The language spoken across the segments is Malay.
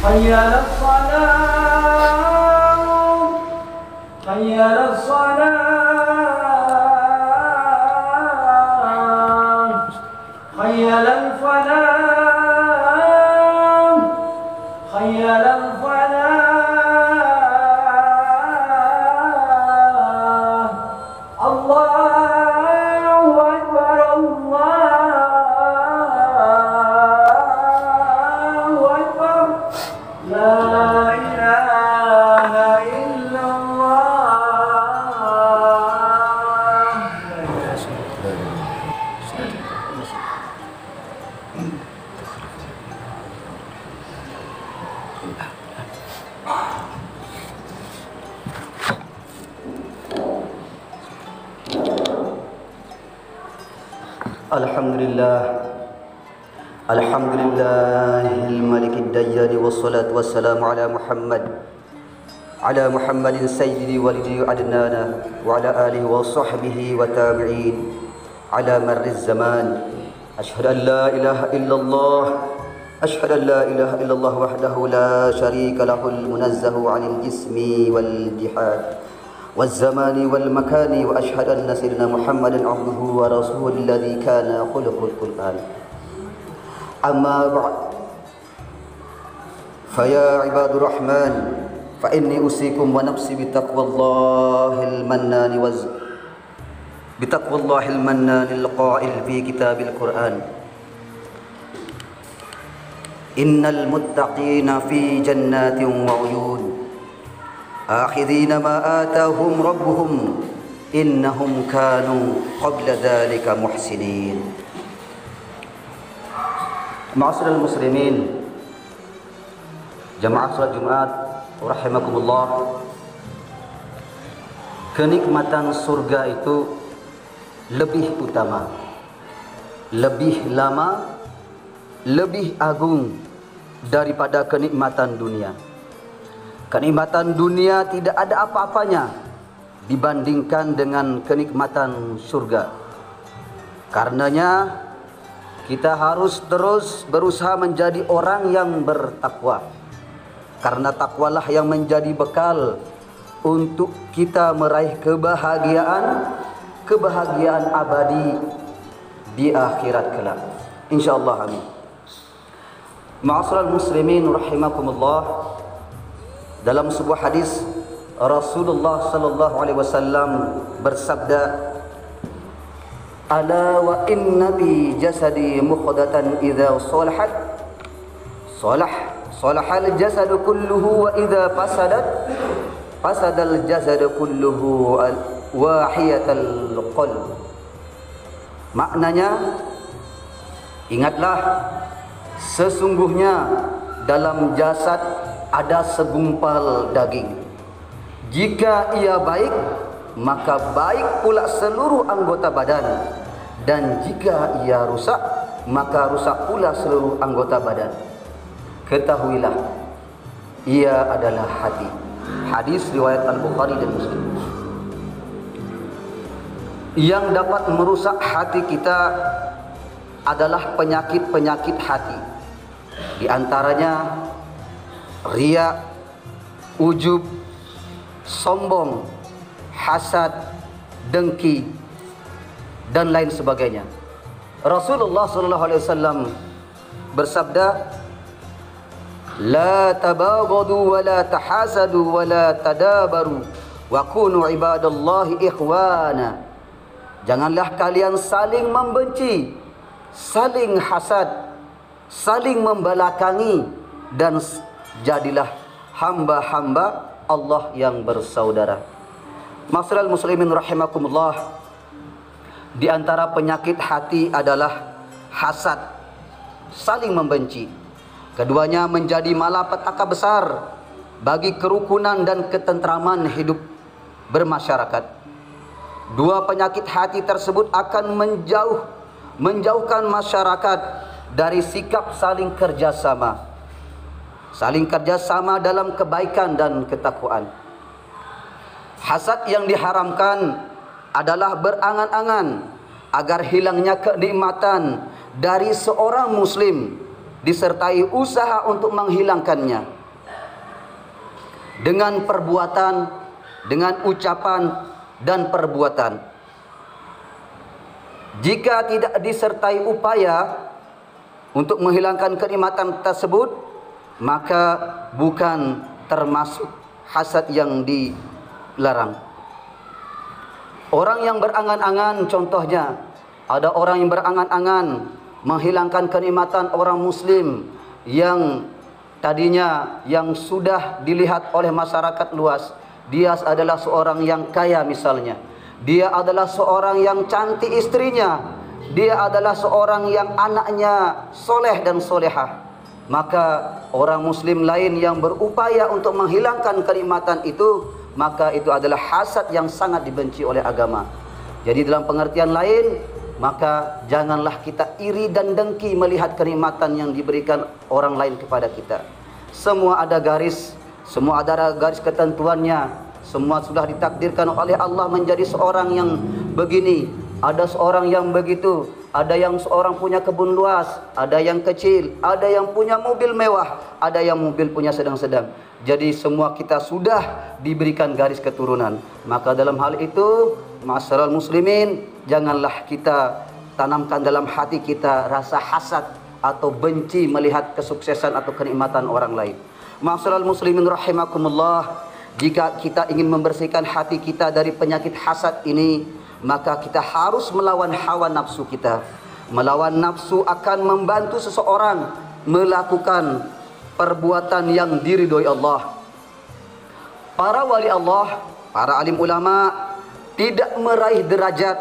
حي على الصلاة حي على الصلاة حي على الفلاح حي على الفلاح الله أكبر الله أكبر لا إله إلا الحمد لله الملك الديان والصلاة والسلام على محمد سيد ولد عدنان وعلى آله وصحبه وتابعين على مر الزمان أشهد أن لا إله إلا الله وحده لا شريك له المنزه عن الجسم والجحاد والزمان والمكان وأشهد أن سيدنا محمدا عبده ورسوله الذي كان خلق القرآن أما بعد فيا عباد الرحمن فإني أوصيكم ونفسي بتقوى الله المنان القائل في كتاب القرآن إن المتقين في جنات وعيون آخذين ما آتاهم ربهم إنهم كانوا قبل ذلك محسنين. Ma'asyiral muslimin, jamaah salat Jumat rahimakumullah. Kenikmatan surga itu lebih utama, lebih lama, lebih agung daripada kenikmatan dunia. Kenikmatan dunia tidak ada apa-apanya dibandingkan dengan kenikmatan surga. Karenanya kita harus terus berusaha menjadi orang yang bertakwa. Karena takwalah yang menjadi bekal untuk kita meraih kebahagiaan abadi di akhirat kelak. Insyaallah amin. Ma'asyiral muslimin rahimakumullah. Dalam sebuah hadis Rasulullah sallallahu alaihi wasallam bersabda, Ala wa inna bi jasadi muqdatan idza salahat salahal jasadu kulluhu wa idza fasadal jasadu kulluhu wahiyatal qalb. Maknanya, ingatlah sesungguhnya dalam jasad ada segumpal daging. Jika ia baik, maka baik pula seluruh anggota badan, dan jika ia rusak, maka rusak pula seluruh anggota badan. Ketahuilah, ia adalah hati. Hadis riwayat Al-Bukhari dan Muslim. Yang dapat merusak hati kita adalah penyakit-penyakit hati. Di antaranya riya, ujub, sombong, hasad, dengki, dan lain sebagainya. Rasulullah sallallahu alaihi wasallam bersabda, La tabaghadu wa la tahasadu wa la tadabaru wa kunu ibadallahi ikhwana. Janganlah kalian saling membenci, saling hasad, saling membelakangi, dan jadilah hamba-hamba Allah yang bersaudara. Ma'asyiral muslimin rahimakumullah. Di antara penyakit hati adalah hasad, saling membenci. Keduanya menjadi malapetaka besar bagi kerukunan dan ketentraman hidup bermasyarakat. Dua penyakit hati tersebut akan menjauhkan masyarakat dari sikap saling kerjasama dalam kebaikan dan ketakwaan. Hasad yang diharamkan adalah berangan-angan agar hilangnya kenikmatan dari seorang muslim disertai usaha untuk menghilangkannya dengan perbuatan, dengan ucapan dan perbuatan. Jika tidak disertai upaya untuk menghilangkan kenikmatan tersebut, maka bukan termasuk hasad yang dilarang. Orang yang berangan-angan, contohnya ada orang yang berangan-angan menghilangkan kenikmatan orang muslim yang tadinya yang sudah dilihat oleh masyarakat luas. Dia adalah seorang yang kaya misalnya, dia adalah seorang yang cantik istrinya, dia adalah seorang yang anaknya soleh dan solehah. Maka orang muslim lain yang berupaya untuk menghilangkan kenikmatan itu, maka itu adalah hasad yang sangat dibenci oleh agama. Jadi dalam pengertian lain, maka janganlah kita iri dan dengki melihat kenikmatan yang diberikan orang lain kepada kita. Semua ada garis, semua ada garis ketentuannya. Semua sudah ditakdirkan oleh Allah menjadi seorang yang begini, ada seorang yang begitu, ada yang seorang punya kebun luas, ada yang kecil, ada yang punya mobil mewah, ada yang mobil punya sedang-sedang. Jadi semua kita sudah diberikan garis keturunan. Maka dalam hal itu, ma'asyiral muslimin, janganlah kita tanamkan dalam hati kita rasa hasad atau benci melihat kesuksesan atau kenikmatan orang lain. Ma'asyiral muslimin rahimakumullah, jika kita ingin membersihkan hati kita dari penyakit hasad ini, maka kita harus melawan hawa nafsu kita. Melawan nafsu akan membantu seseorang melakukan perbuatan yang diridhoi Allah. Para wali Allah, para alim ulama tidak meraih derajat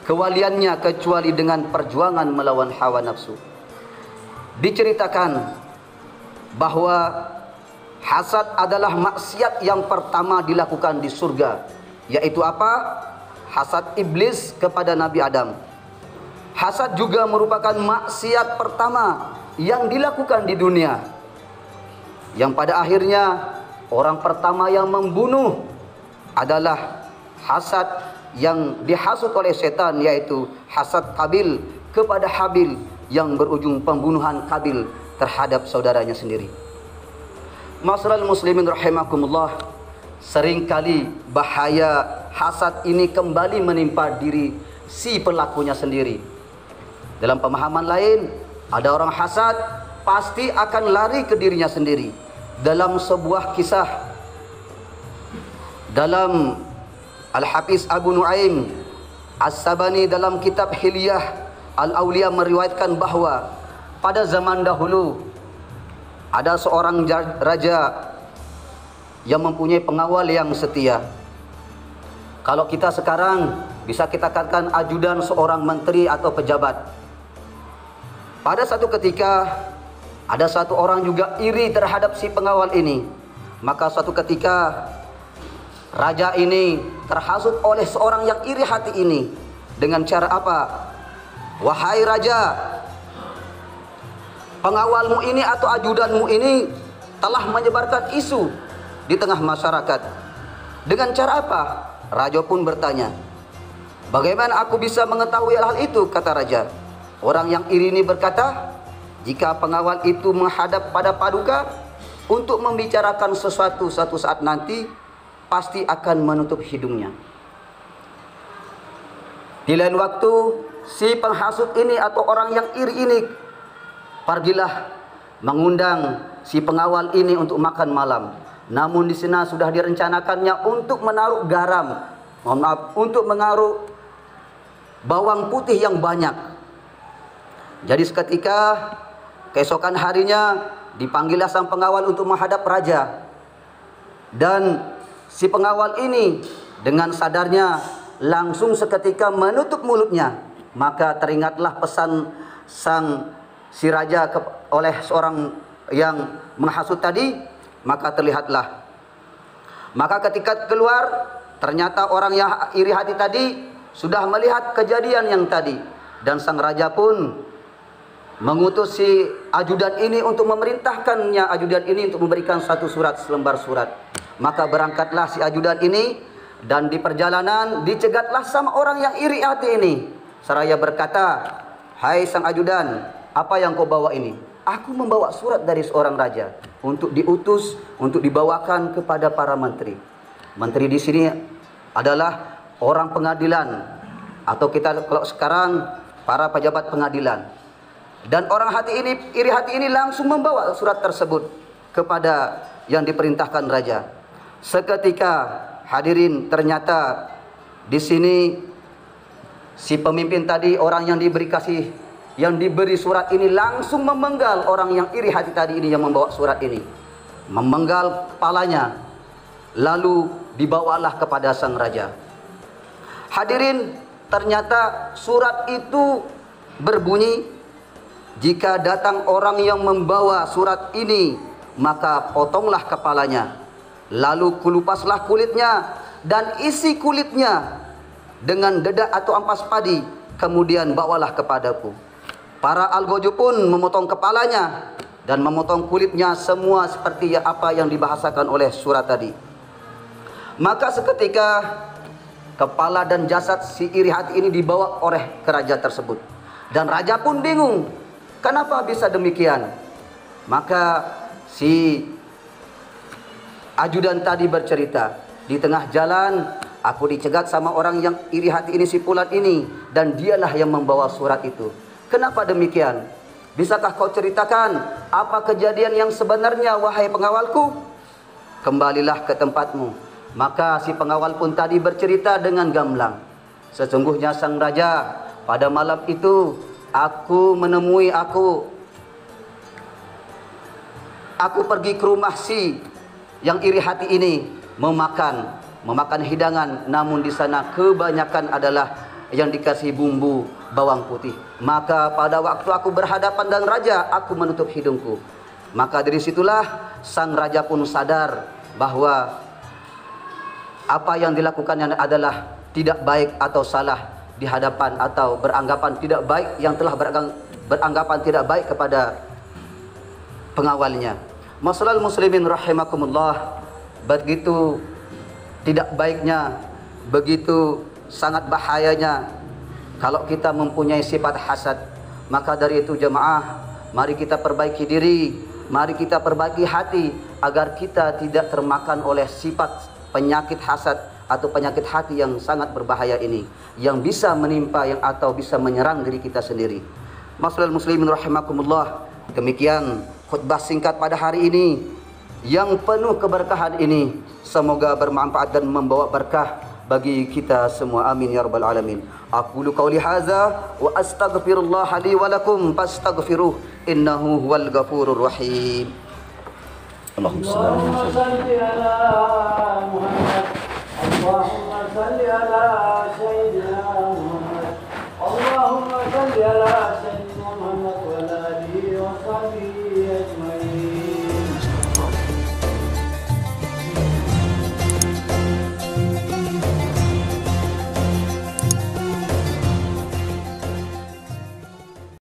kewaliannya kecuali dengan perjuangan melawan hawa nafsu. Diceritakan bahwa hasad adalah maksiat yang pertama dilakukan di surga, yaitu apa? Hasad iblis kepada Nabi Adam. Hasad juga merupakan maksiat pertama yang dilakukan di dunia, yang pada akhirnya orang pertama yang membunuh adalah hasad yang dihasut oleh setan, yaitu hasad Qabil kepada Habil yang berujung pembunuhan Qabil terhadap saudaranya sendiri. Ma'asyiral muslimin rahimakumullah, seringkali bahaya hasad ini kembali menimpa diri si pelakunya sendiri. Dalam pemahaman lain, ada orang hasad pasti akan lari ke dirinya sendiri. Dalam sebuah kisah dalam Al-Hafiz Abu Nuaim As-Sabani dalam kitab Hilyah Al-Awliya meriwayatkan bahwa pada zaman dahulu ada seorang raja yang mempunyai pengawal yang setia. Kalau kita sekarang bisa kita katakan ajudan seorang menteri atau pejabat. Pada satu ketika ada satu orang juga iri terhadap si pengawal ini. Maka suatu ketika raja ini terhasut oleh seorang yang iri hati ini. Dengan cara apa? Wahai raja, pengawalmu ini atau ajudanmu ini telah menyebarkan isu di tengah masyarakat. Dengan cara apa? Raja pun bertanya, bagaimana aku bisa mengetahui hal itu? Kata raja. Orang yang iri ini berkata, jika pengawal itu menghadap pada paduka untuk membicarakan sesuatu suatu saat nanti, pasti akan menutup hidungnya. Di lain waktu, si penghasut ini atau orang yang iri ini pergilah mengundang si pengawal ini untuk makan malam. Namun di sana sudah direncanakannya untuk menaruh garam, untuk menaruh bawang putih yang banyak. Jadi seketika keesokan harinya dipanggillah sang pengawal untuk menghadap raja. Dan si pengawal ini dengan sadarnya langsung seketika menutup mulutnya. Maka teringatlah pesan si raja oleh seorang yang menghasut tadi. Maka terlihatlah. Maka ketika keluar, ternyata orang yang iri hati tadi sudah melihat kejadian yang tadi. Dan sang raja pun mengutus si ajudan ini untuk memerintahkannya ajudan ini untuk memberikan satu surat, selembar surat. Maka berangkatlah si ajudan ini, dan di perjalanan dicegatlah sama orang yang iri hati ini. Seraya berkata, hai sang ajudan, apa yang kau bawa ini? aku membawa surat dari seorang raja untuk diutus, untuk dibawakan kepada para menteri. Menteri di sini adalah orang pengadilan, atau kita kalau sekarang para pejabat pengadilan. Dan orang iri hati ini langsung membawa surat tersebut kepada yang diperintahkan raja. Seketika hadirin, ternyata di sini si pemimpin tadi, orang yang diberi surat ini langsung memenggal orang yang iri hati tadi ini yang membawa surat ini. Memenggal kepalanya, lalu dibawalah kepada sang raja. Hadirin, ternyata surat itu berbunyi, jika datang orang yang membawa surat ini, maka potonglah kepalanya, lalu kulupaslah kulitnya dan isi kulitnya dengan dedak atau ampas padi, kemudian bawalah kepadaku. Para algojo pun memotong kepalanya dan memotong kulitnya, semua seperti apa yang dibahasakan oleh surat tadi. Maka seketika kepala dan jasad si iri hati ini dibawa oleh ke raja tersebut. Dan raja pun bingung, kenapa bisa demikian? Maka si ajudan tadi bercerita, di tengah jalan aku dicegat sama orang yang iri hati ini, si Fulan ini, dan dialah yang membawa surat itu. Kenapa demikian? Bisakah kau ceritakan apa kejadian yang sebenarnya, wahai pengawalku? Kembalilah ke tempatmu. Maka si pengawal pun tadi bercerita dengan gamblang, sesungguhnya sang raja pada malam itu aku pergi ke rumah si yang iri hati ini memakan hidangan, namun di sana kebanyakan adalah yang dikasih bumbu bawang putih. Maka pada waktu aku berhadapan dengan raja, aku menutup hidungku. Maka dari situlah sang raja pun sadar bahwa apa yang dilakukannya adalah tidak baik atau salah di hadapan, atau beranggapan tidak baik, yang telah beranggapan tidak baik kepada pengawalnya. Masyaallah muslimin rahimakumullah, begitu tidak baiknya, begitu sangat bahayanya kalau kita mempunyai sifat hasad. Maka dari itu jemaah, mari kita perbaiki diri, mari kita perbaiki hati agar kita tidak termakan oleh sifat penyakit hasad atau penyakit hati yang sangat berbahaya ini, yang bisa menimpa atau bisa menyerang diri kita sendiri. Masyaallah muslimin rahimakumullah, demikian khutbah singkat pada hari ini yang penuh keberkahan ini. Semoga bermanfaat dan membawa berkah bagi kita semua. Amin ya rabbal alamin. Aqulu qauli hadza wa astaghfirullah li wa lakum fastaghfiruh innahu huwal ghafurur rahim. Allahumma salli ala Muhammad, Allahumma salli ala Sayyidina Muhammad, Allahumma salli ala Sayyidina Muhammad wa ala alihi wa sahbihi ajma'in.